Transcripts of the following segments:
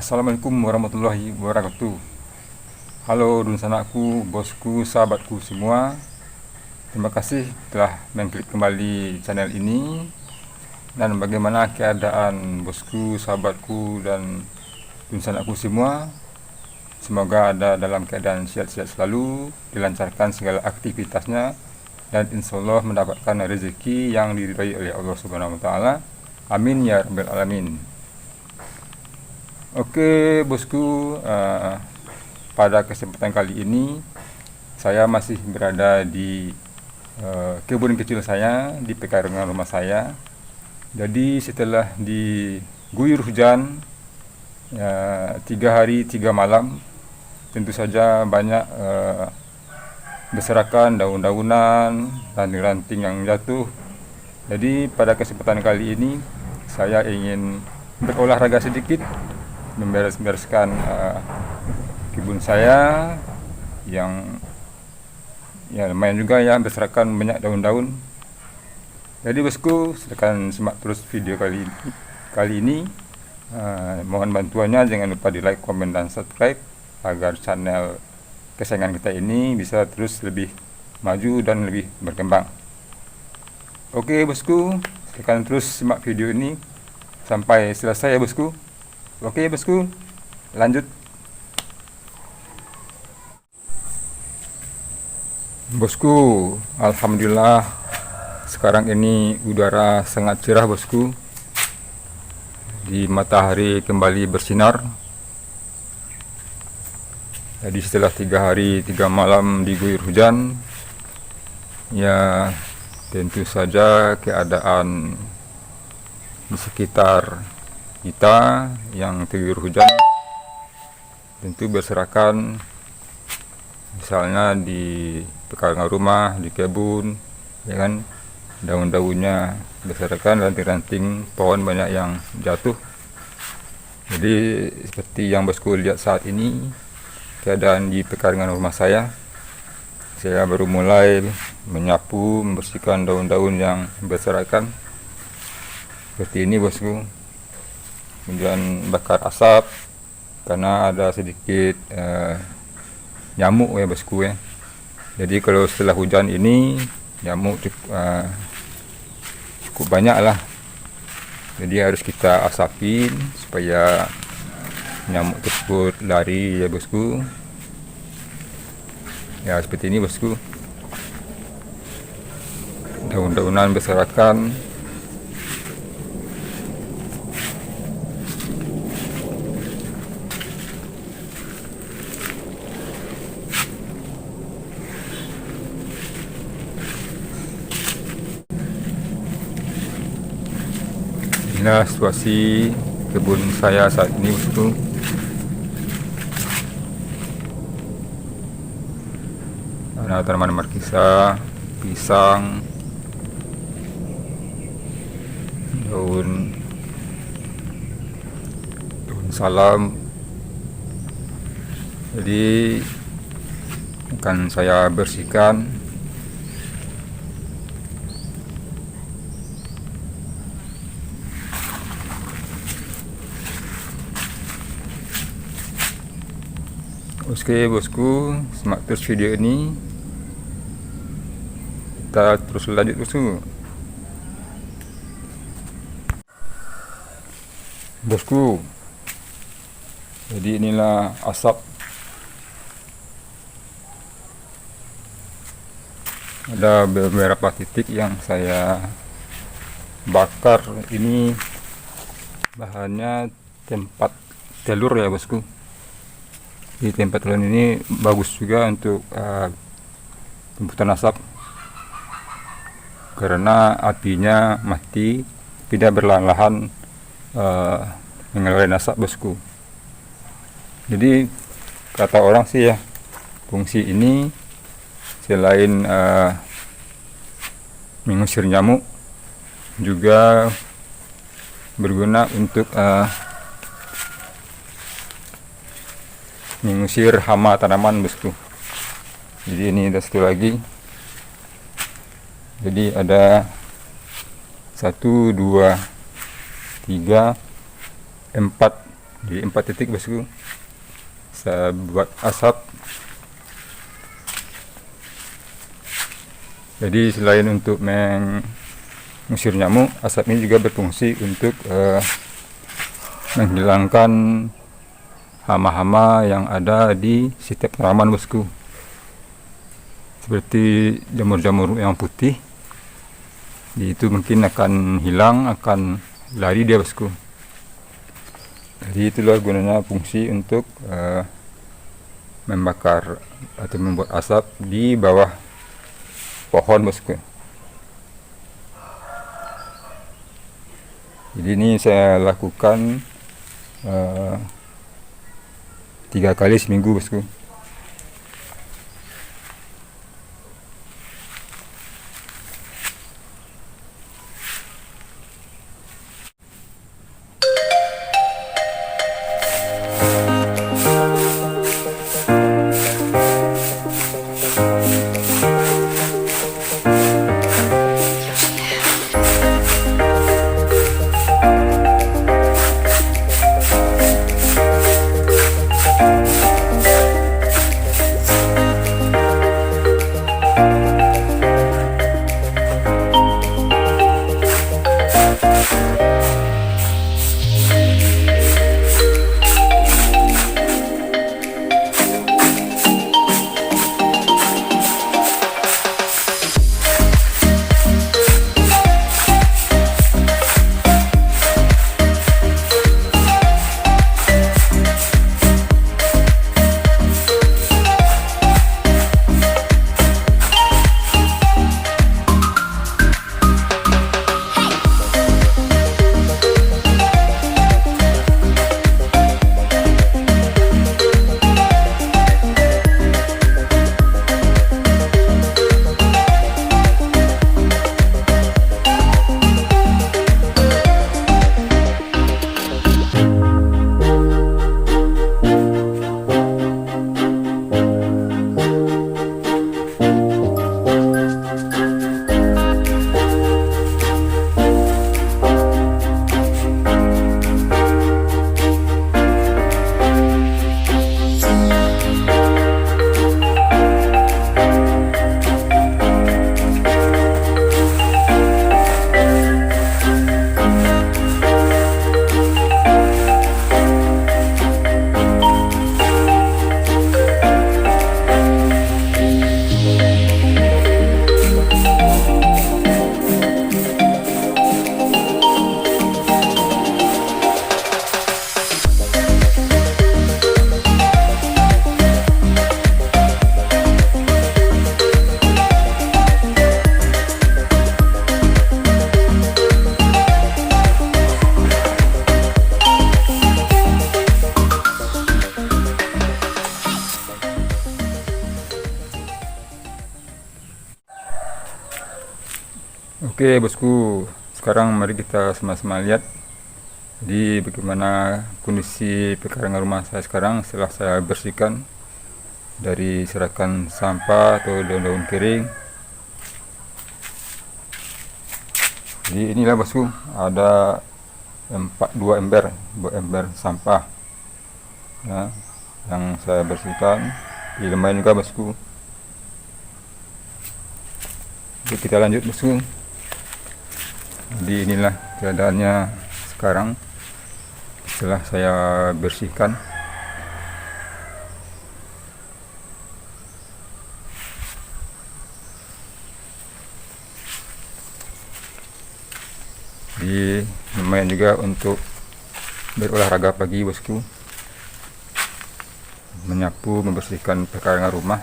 Assalamualaikum warahmatullahi wabarakatuh. Halo dunsanakku, bosku, sahabatku semua. Terima kasih telah mengklik kembali channel ini. Dan bagaimana keadaan bosku, sahabatku, dan dunsanakku semua? Semoga ada dalam keadaan sehat-sehat selalu, dilancarkan segala aktivitasnya, dan insya Allah mendapatkan rezeki yang diridhai oleh Allah Subhanahu wa Ta'ala. Amin ya rabbal alamin. Oke bosku, pada kesempatan kali ini saya masih berada di kebun kecil saya, di pekarangan rumah saya. Jadi setelah diguyur hujan 3 hari 3 malam, tentu saja banyak berserakan daun-daunan, ranting-ranting yang jatuh. Jadi pada kesempatan kali ini saya ingin berolahraga sedikit, memberes-bereskan kebun saya yang lumayan juga ya, berserakan banyak daun-daun. Jadi bosku, silakan simak terus video kali ini. Mohon bantuannya, jangan lupa di like, komen, dan subscribe agar channel kesayangan kita ini bisa terus lebih maju dan lebih berkembang. Oke bosku, silakan terus simak video ini sampai selesai ya bosku. Oke bosku, lanjut. Bosku, alhamdulillah sekarang ini udara sangat cerah bosku. Di matahari kembali bersinar. Jadi setelah 3 hari 3 malam diguyur hujan, ya tentu saja keadaan di sekitar kita yang terguyur hujan tentu berserakan, misalnya di pekarangan rumah, di kebun, ya kan, daun-daunnya berserakan, ranting-ranting pohon banyak yang jatuh. Jadi seperti yang bosku lihat saat ini keadaan di pekarangan rumah saya baru mulai menyapu, membersihkan daun-daun yang berserakan seperti ini bosku. Kemudian bakar asap karena ada sedikit nyamuk ya bosku ya. Jadi kalau setelah hujan ini nyamuk cukup banyak lah. Jadi harus kita asapin supaya nyamuk tersebut lari ya bosku. Ya seperti ini bosku. Daun-daunan berserakan. Inilah situasi kebun saya saat ini bosku. Ada tanaman markisa, pisang, daun salam. Jadi akan saya bersihkan. Oke bosku, simak terus video ini. Kita terus lanjut bosku. Bosku, jadi inilah asap. Ada beberapa titik yang saya bakar. Ini bahannya tempat telur ya bosku. Di tempat telur ini bagus juga untuk pembuatan asap karena apinya mati, tidak berlahan-lahan mengeluarkan asap bosku. Jadi kata orang sih ya, fungsi ini selain mengusir nyamuk, juga berguna untuk mengusir hama tanaman bosku. Jadi ini ada satu lagi. Jadi ada 1, 2, 3, 4 di 4 titik bosku saya buat asap. Jadi selain untuk mengusir nyamuk, asap ini juga berfungsi untuk menghilangkan hama-hama yang ada di setiap tanaman bosku, seperti jamur-jamur yang putih. Itu mungkin akan hilang, akan lari dia bosku. Jadi itulah gunanya fungsi untuk membakar atau membuat asap di bawah pohon bosku. Jadi ini saya lakukan 3 kali seminggu bosku. Oke bosku, sekarang mari kita sama-sama lihat di bagaimana kondisi pekarangan rumah saya sekarang setelah saya bersihkan dari serakan sampah atau daun-daun kering. Jadi inilah bosku, ada 2 ember sampah ya, yang saya bersihkan di lemari juga bosku. Jadi kita lanjut bosku. Jadi inilah keadaannya sekarang setelah saya bersihkan. Jadi lumayan juga untuk berolahraga pagi bosku, menyapu, membersihkan pekarangan rumah.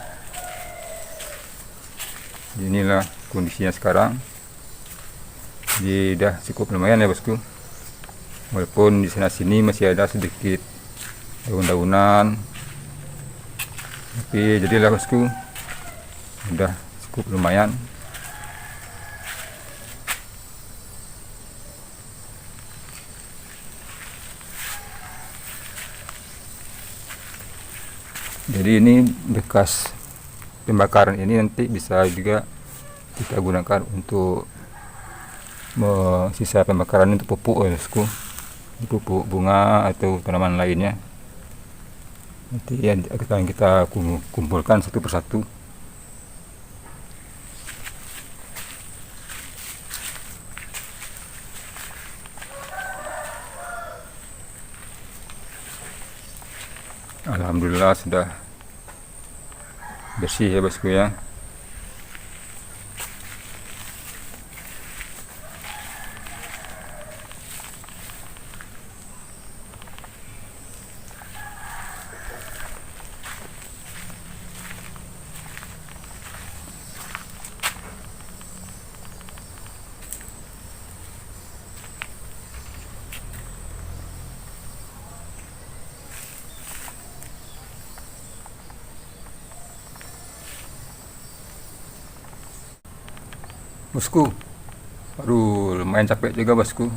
Inilah kondisinya sekarang. Jadi udah cukup lumayan ya bosku, walaupun di sana sini masih ada sedikit daun-daunan, tapi jadilah bosku udah cukup lumayan. Jadi ini bekas pembakaran ini nanti bisa juga kita gunakan untuk sisa pembakaran untuk pupuk ya bosku. pupuk bunga atau tanaman lainnya. Nanti akan kita kumpulkan satu persatu. Alhamdulillah sudah bersih ya bosku ya. Bosku, aduh lumayan capek juga bosku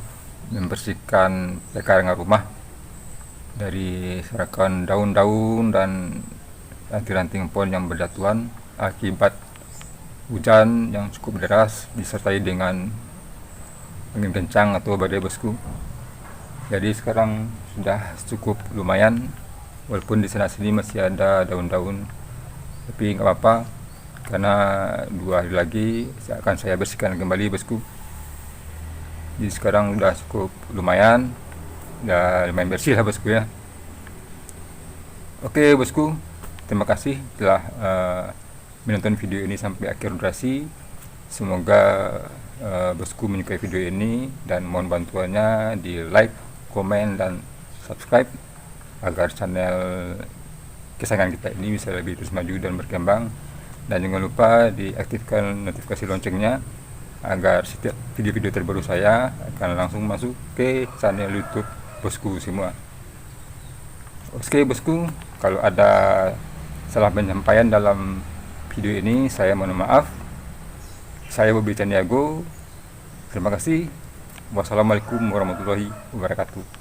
membersihkan pekarangan rumah dari serakan daun-daun dan ranting-ranting pohon yang berjatuhan akibat hujan yang cukup deras disertai dengan angin kencang atau badai bosku. Jadi sekarang sudah cukup lumayan, walaupun di sana sini masih ada daun-daun, tapi nggak apa-apa karena 2 hari lagi akan saya bersihkan kembali bosku. Jadi sekarang udah cukup lumayan bersih lah bosku ya. Oke bosku, terima kasih telah menonton video ini sampai akhir durasi. Semoga bosku menyukai video ini dan mohon bantuannya di like, komen, dan subscribe agar channel kesayangan kita ini bisa lebih terus maju dan berkembang. Dan jangan lupa diaktifkan notifikasi loncengnya agar setiap video-video terbaru saya akan langsung masuk ke channel YouTube bosku semua. Oke bosku, kalau ada salah penyampaian dalam video ini saya mohon maaf. Saya Bobi Caniago. Terima kasih. Wassalamualaikum warahmatullahi wabarakatuh.